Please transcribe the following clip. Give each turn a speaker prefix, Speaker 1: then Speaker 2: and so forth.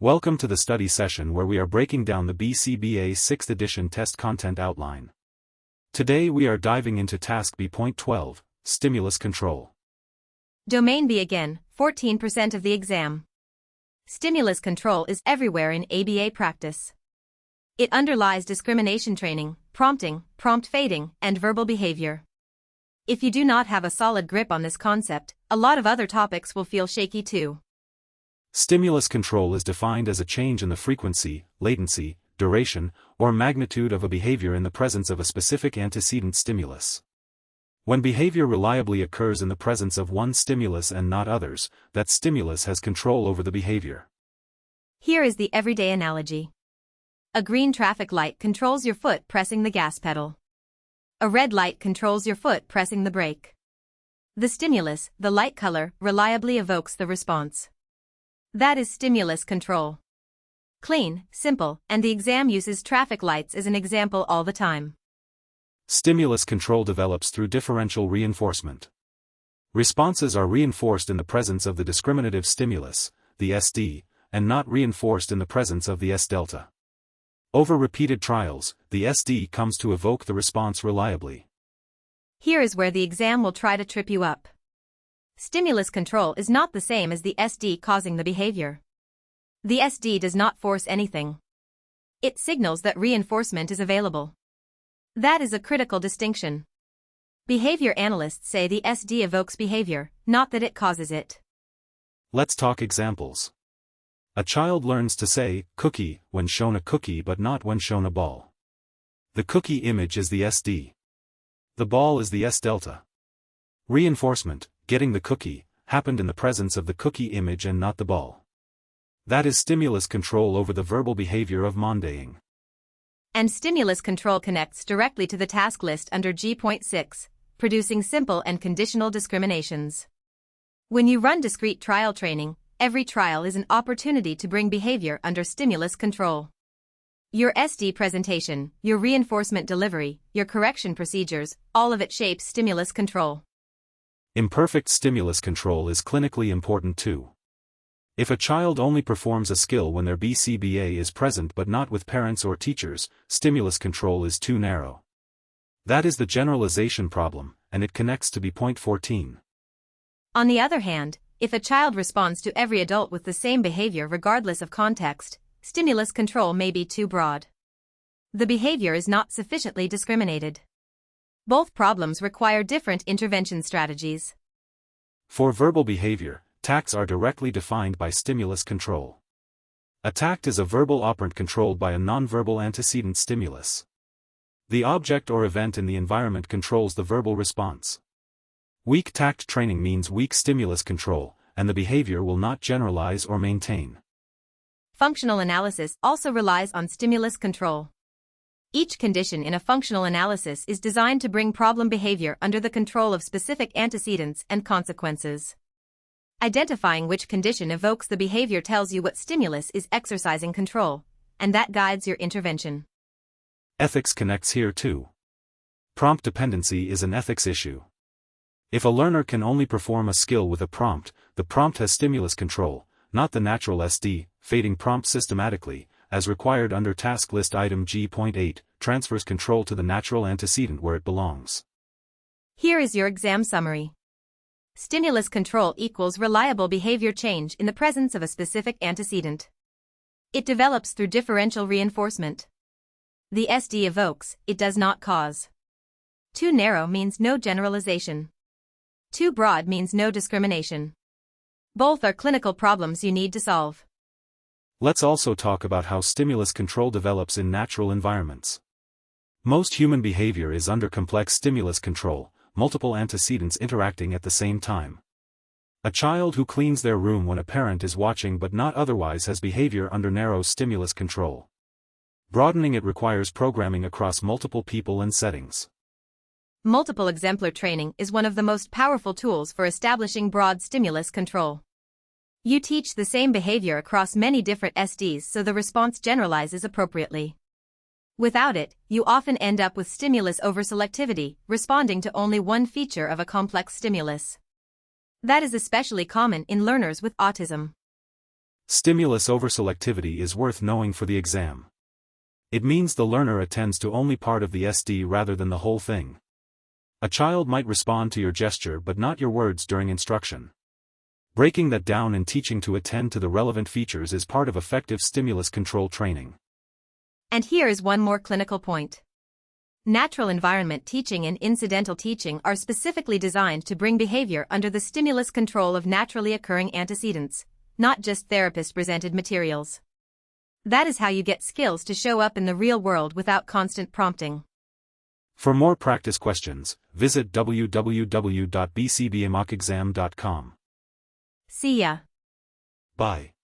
Speaker 1: Welcome to the study session where we are breaking down the BCBA 6th edition test content outline. Today we are diving into task B12, stimulus control.
Speaker 2: Domain B again, 14% of the exam. Stimulus control is everywhere in ABA practice. It underlies discrimination training, prompting, prompt fading, and verbal behavior. If you do not have a solid grip on this concept, a lot of other topics will feel shaky too.
Speaker 1: Stimulus control is defined as a change in the frequency, latency, duration, or magnitude of a behavior in the presence of a specific antecedent stimulus. When behavior reliably occurs in the presence of one stimulus and not others, that stimulus has control over the behavior.
Speaker 2: Here is the everyday analogy. A green traffic light controls your foot pressing the gas pedal. A red light controls your foot pressing the brake. The stimulus, the light color, reliably evokes the response. That is stimulus control. Clean, simple, and the exam uses traffic lights as an example all the time.
Speaker 1: Stimulus control develops through differential reinforcement. Responses are reinforced in the presence of the discriminative stimulus, the SD, and not reinforced in the presence of the S delta. Over repeated trials, the SD comes to evoke the response reliably.
Speaker 2: Here is where the exam will try to trip you up. Stimulus control is not the same as the SD causing the behavior. The SD does not force anything. It signals that reinforcement is available. That is a critical distinction. Behavior analysts say the SD evokes behavior, not that it causes it.
Speaker 1: Let's talk examples. A child learns to say, cookie, when shown a cookie but not when shown a ball. The cookie image is the SD. The ball is the S delta. Reinforcement, getting the cookie, happened in the presence of the cookie image and not the ball. That is stimulus control over the verbal behavior of mondaying.
Speaker 2: And stimulus control connects directly to the task list under G.6, producing simple and conditional discriminations. When you run discrete trial training, every trial is an opportunity to bring behavior under stimulus control. Your SD presentation, your reinforcement delivery, your correction procedures, all of it shapes stimulus control.
Speaker 1: Imperfect stimulus control is clinically important too. If a child only performs a skill when their BCBA is present but not with parents or teachers, stimulus control is too narrow. That is the generalization problem, and it connects to B.14.
Speaker 2: On the other hand, if a child responds to every adult with the same behavior regardless of context, stimulus control may be too broad. The behavior is not sufficiently discriminated. Both problems require different intervention strategies.
Speaker 1: For verbal behavior, TACTs are directly defined by stimulus control. A TACT is a verbal operant controlled by a nonverbal antecedent stimulus. The object or event in the environment controls the verbal response. Weak TACT training means weak stimulus control, and the behavior will not generalize or maintain.
Speaker 2: Functional analysis also relies on stimulus control. Each condition in a functional analysis is designed to bring problem behavior under the control of specific antecedents and consequences. Identifying which condition evokes the behavior tells you what stimulus is exercising control, and that guides your intervention.
Speaker 1: Ethics connects here too. Prompt dependency is an ethics issue. If a learner can only perform a skill with a prompt, the prompt has stimulus control, not the natural SD, fading prompt systematically, as required under task list item G.8, transfers control to the natural antecedent where it belongs.
Speaker 2: Here is your exam summary. Stimulus control equals reliable behavior change in the presence of a specific antecedent. It develops through differential reinforcement. The SD evokes, it does not cause. Too narrow means no generalization. Too broad means no discrimination. Both are clinical problems you need to solve.
Speaker 1: Let's also talk about how stimulus control develops in natural environments. Most human behavior is under complex stimulus control, multiple antecedents interacting at the same time. A child who cleans their room when a parent is watching but not otherwise has behavior under narrow stimulus control. Broadening it requires programming across multiple people and settings.
Speaker 2: Multiple exemplar training is one of the most powerful tools for establishing broad stimulus control. You teach the same behavior across many different SDs so the response generalizes appropriately. Without it, you often end up with stimulus overselectivity, responding to only one feature of a complex stimulus. That is especially common in learners with autism.
Speaker 1: Stimulus overselectivity is worth knowing for the exam. It means the learner attends to only part of the SD rather than the whole thing. A child might respond to your gesture but not your words during instruction. Breaking that down and teaching to attend to the relevant features is part of effective stimulus control training.
Speaker 2: And here is one more clinical point. Natural environment teaching and incidental teaching are specifically designed to bring behavior under the stimulus control of naturally occurring antecedents, not just therapist-presented materials. That is how you get skills to show up in the real world without constant prompting.
Speaker 1: For more practice questions, visit www.bcbamockexam.com.
Speaker 2: See ya.
Speaker 1: Bye.